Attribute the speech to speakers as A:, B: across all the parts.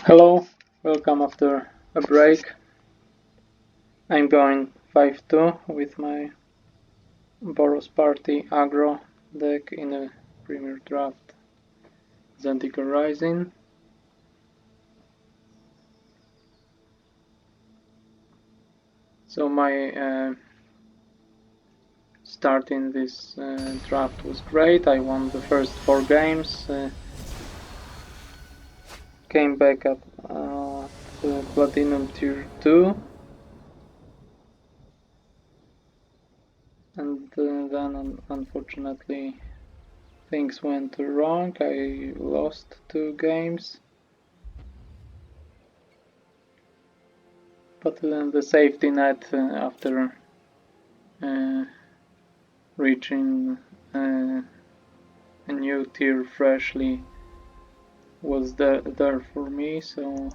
A: Hello, welcome after a break. I'm going 5-2 with my Boros party Aggro deck in a premier draft Zendikar Rising. So my start in this draft was great. I won the first 4 games, came back up to Platinum Tier 2, and then unfortunately things went wrong. I lost 2 games. But the safety net after reaching a new tier freshly was there for me, so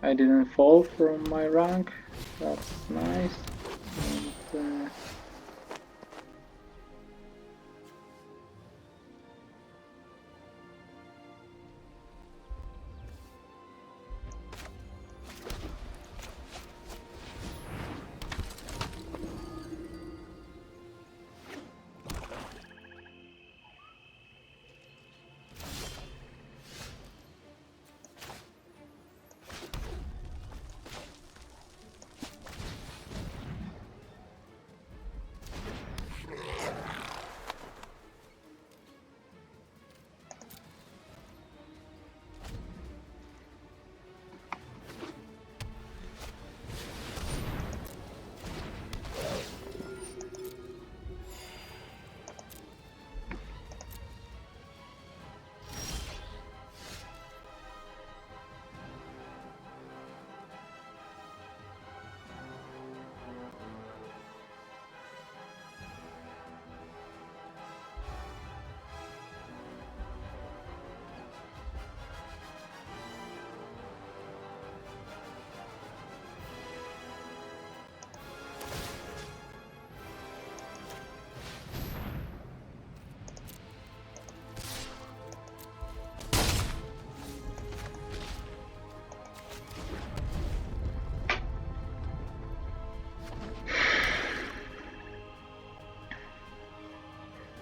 A: I didn't fall from my rank. That's nice. And,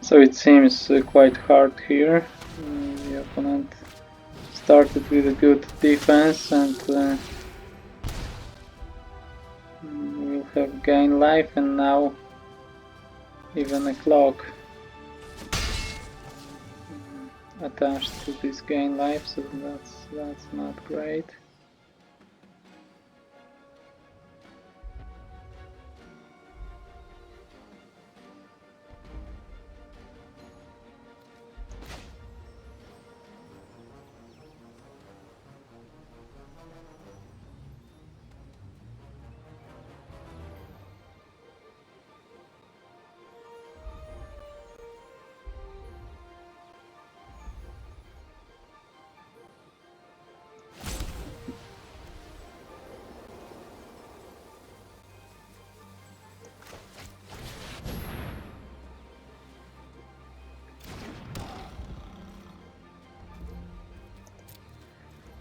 A: so it seems quite hard here. The opponent started with a good defense and will have gain life, and now even a clock attached to this gain life, so that's not great.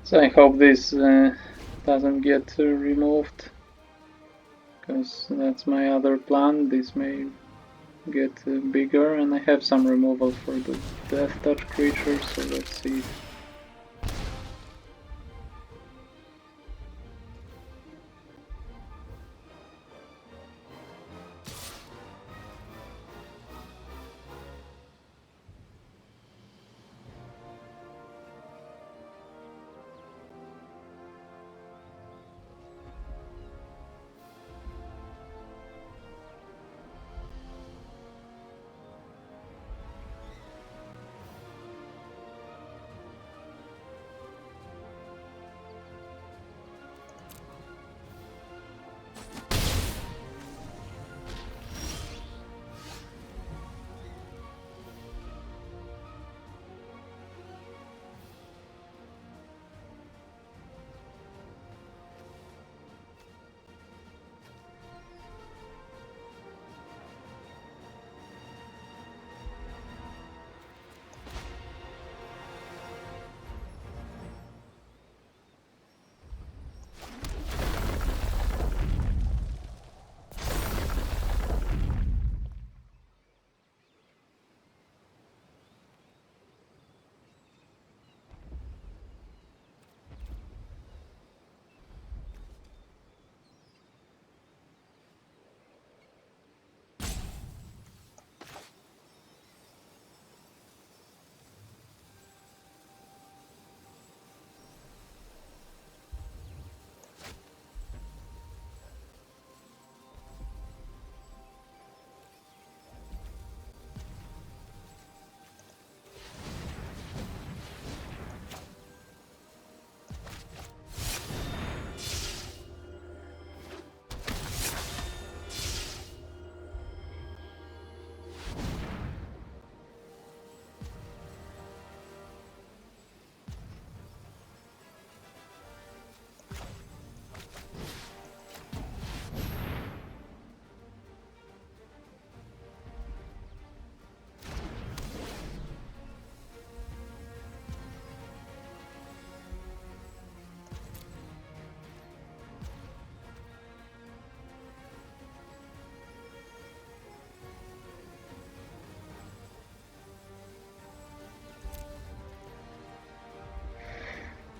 A: So I hope this doesn't get removed, because that's my other plan. This may get bigger, and I have some removal for the death touch creatures, so let's see.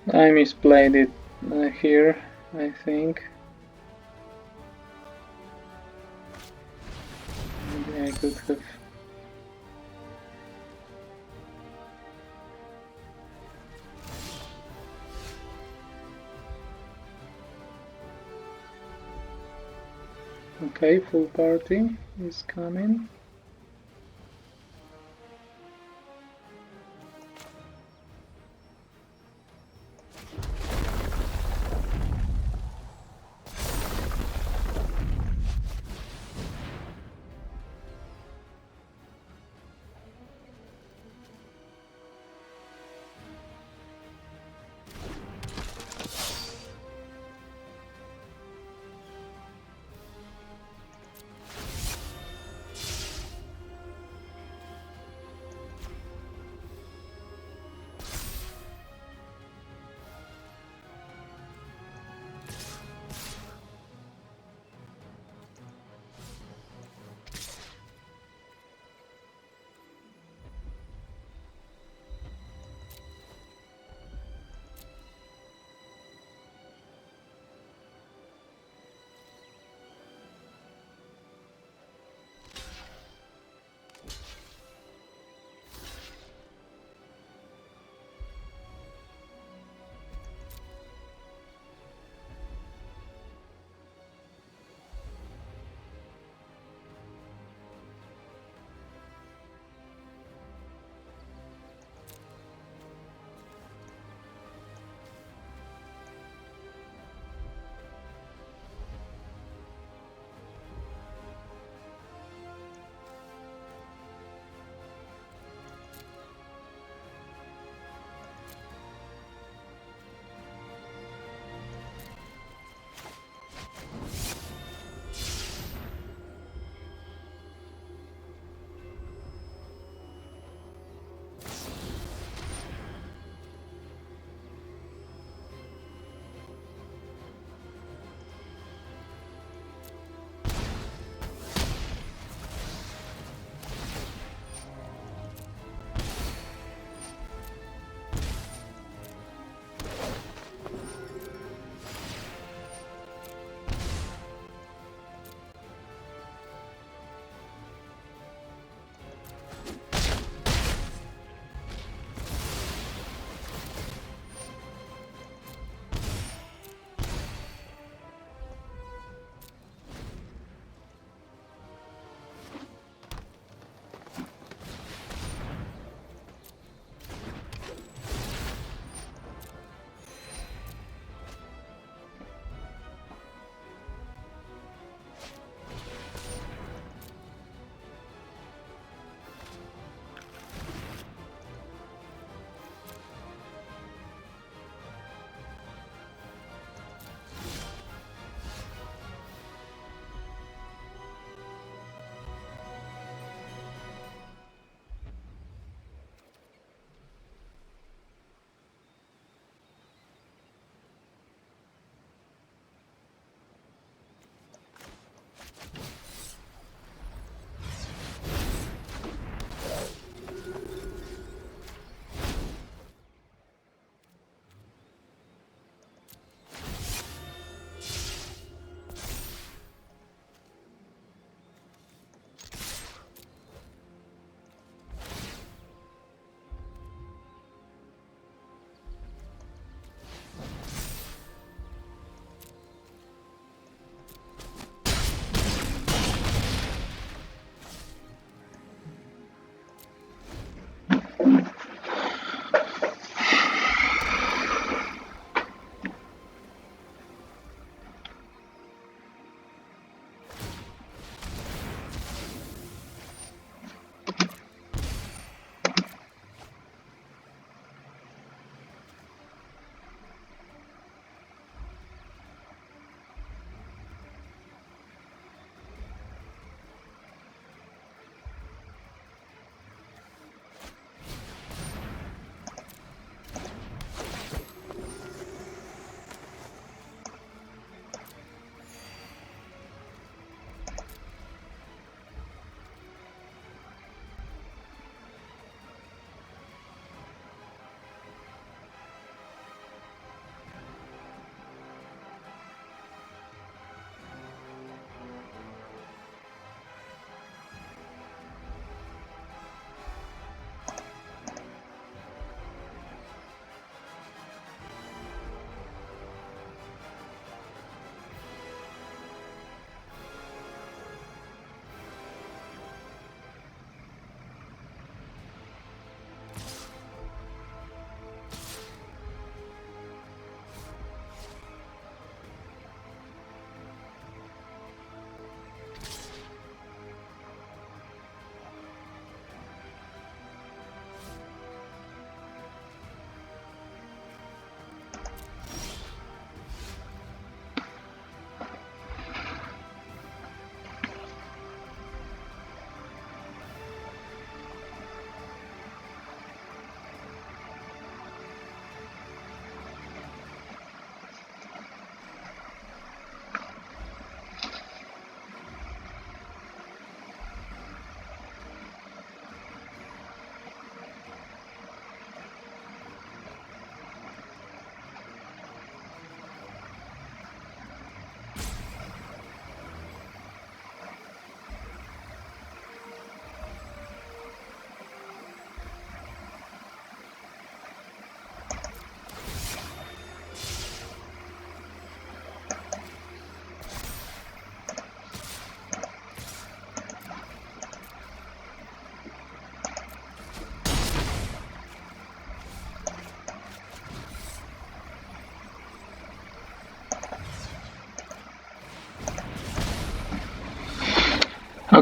A: I misplayed it here, I think. Maybe I could have... Okay, full party is coming.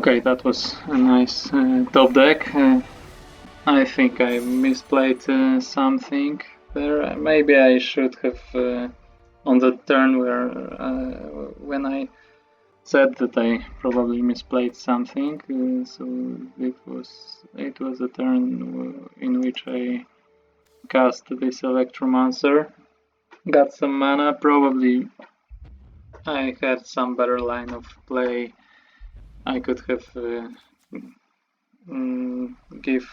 A: Okay, that was a nice top deck. I think I misplayed something there. Maybe I should have on the turn where when I said that I probably misplayed something. So it was a turn in which I cast this Electromancer, got some mana. Probably I had some better line of play. I could have give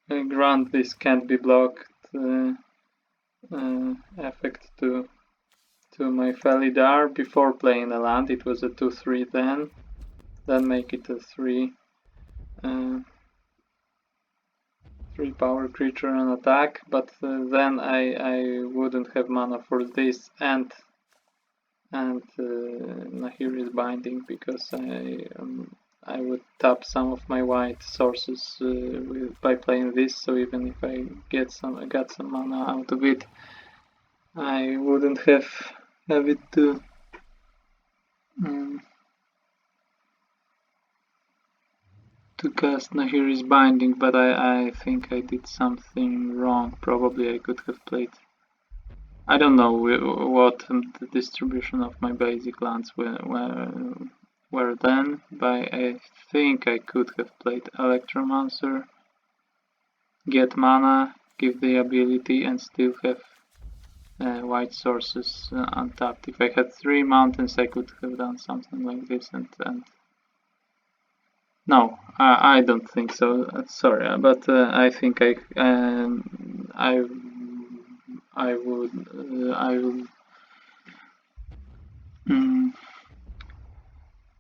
A: grant this can't be blocked effect to my Felidar before playing a land. It was a 2/3 then make it a 3 power creature and attack, but then I wouldn't have mana for this and Nahiri's Binding, because I would tap some of my white sources by playing this. So even if I got some mana out of it, I wouldn't have it to cast Nahiri's Binding. But I think I did something wrong. Probably I could have played. I don't know what the distribution of my basic lands were then, but I think I could have played Electromancer, get mana, give the ability, and still have white sources untapped. If I had 3 mountains, I could have done something like this. And no, I don't think so. Sorry, but I think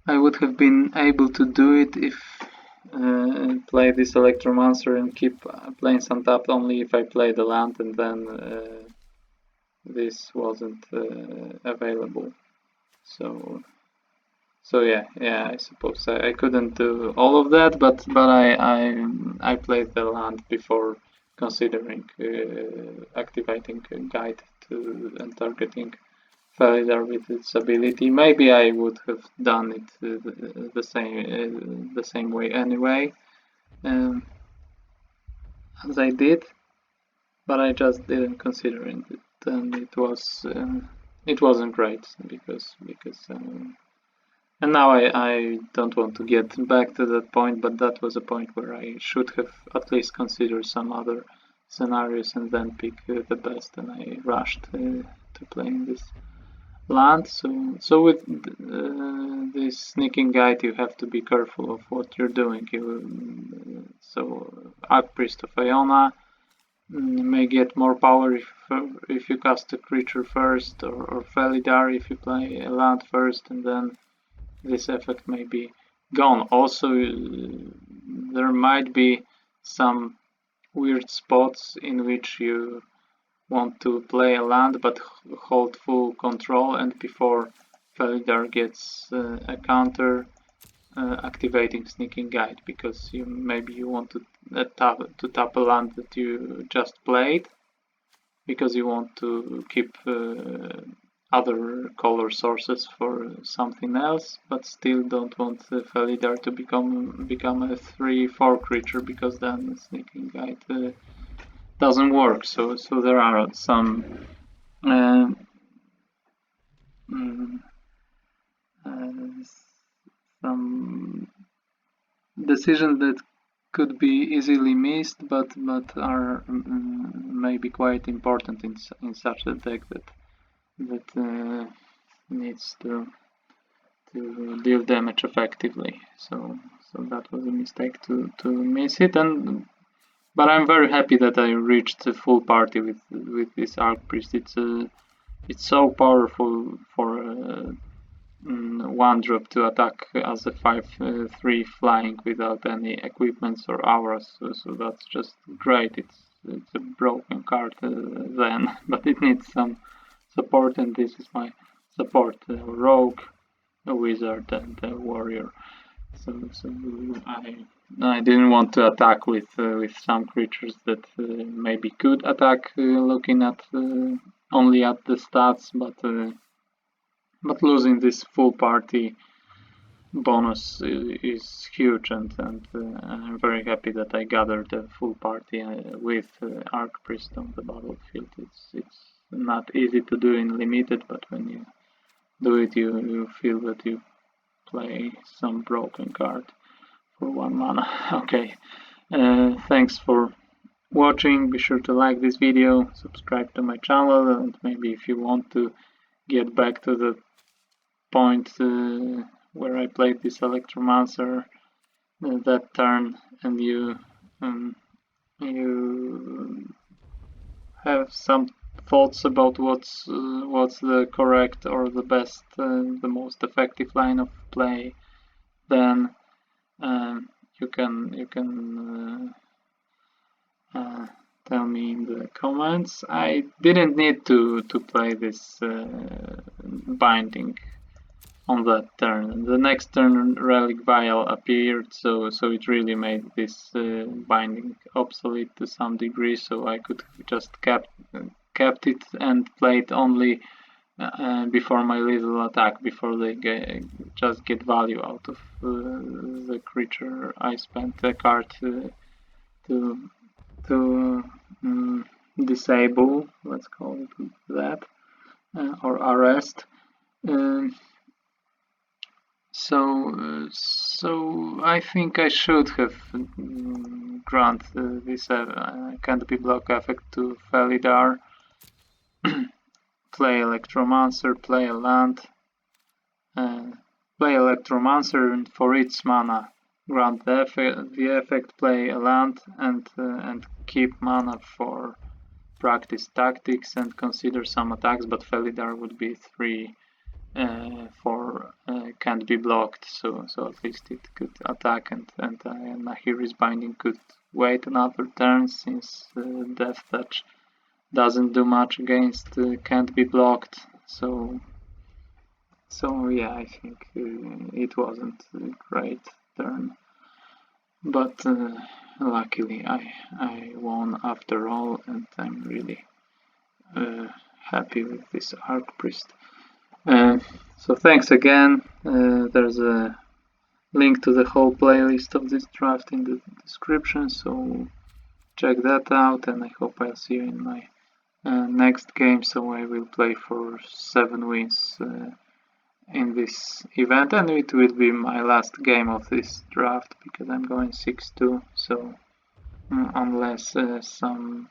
A: I would have been able to do it if play this Electromancer and keep playing some tapped only if I play the land, and then this wasn't available. So yeah, I suppose I couldn't do all of that, but I played the land before considering activating a guide and targeting Felidar with its ability. Maybe I would have done it the same way anyway, as I did, but I just didn't consider it, and it wasn't great because and now I don't want to get back to that point, but that was a point where I should have at least considered some other scenarios and then pick the best, and I rushed to playing this land. So with this sneaking guide, you have to be careful of what you're doing. So Archpriest of Iona may get more power if you cast a creature first, or Felidar if you play a land first, and then this effect may be gone. Also, there might be some weird spots in which you want to play a land but hold full control, and before Felidar gets a counter, activating Sneaking Guide, because maybe you want to tap a land that you just played, because you want to keep other color sources for something else, but still don't want Felidar to become a 3/4 creature, because then Sneaking Guide doesn't work. So there are some some decisions that could be easily missed, but are maybe quite important in such a deck that needs to deal damage effectively. So that was a mistake to miss it, but I'm very happy that I reached a full party with this Archpriest. It's so powerful for 1-drop to attack as a 5/3 flying without any equipments or auras. So that's just great. It's a broken card then, but it needs some support, and this is my support: rogue, a wizard, and a warrior. So I didn't want to attack with some creatures that maybe could attack looking at only at the stats, but losing this full party bonus is huge, and I'm very happy that I gathered a full party with Archpriest on the battlefield. It's not easy to do in limited, but when you do it, you feel that you play some broken card for 1 mana. Okay, thanks for watching. Be sure to like this video, subscribe to my channel, and maybe if you want to get back to the point where I played this Electromancer that turn, and you have some thoughts about what's the correct or the best, the most effective line of play, then you can tell me in the comments. I didn't need to play this binding on that turn. The next turn Relic Vial appeared, so it really made this binding obsolete to some degree, so I could just kept it and played only before my lethal attack, before they just get value out of the creature I spent a card to disable, let's call it that, or arrest. So I think I should have granted this can't be block effect to Felidar. Play Electromancer, play a land, play Electromancer, and for its mana grant the effect, play a land, and keep mana for practice tactics and consider some attacks, but Felidar would be 3 for can't be blocked, so at least it could attack, and Nahiri's Binding could wait another turn, since Death Touch doesn't do much against can't be blocked. So yeah, I think it wasn't a great turn, but luckily I won after all, and I'm really happy with this Archpriest. So thanks again. There's a link to the whole playlist of this draft in the description, so check that out, and I hope I'll see you in my next game. So I will play for 7 wins in this event, and it will be my last game of this draft, because I'm going 6-2, so unless some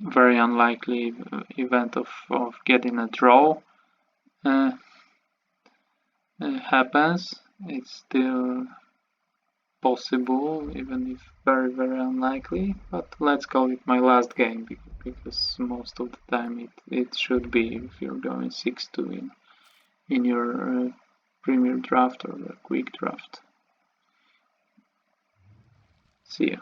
A: very unlikely event of getting a draw happens, it's still possible, even if very unlikely, but let's call it my last game, because most of the time it should be, if you're going 6-2 in your premier draft or a quick draft. See ya.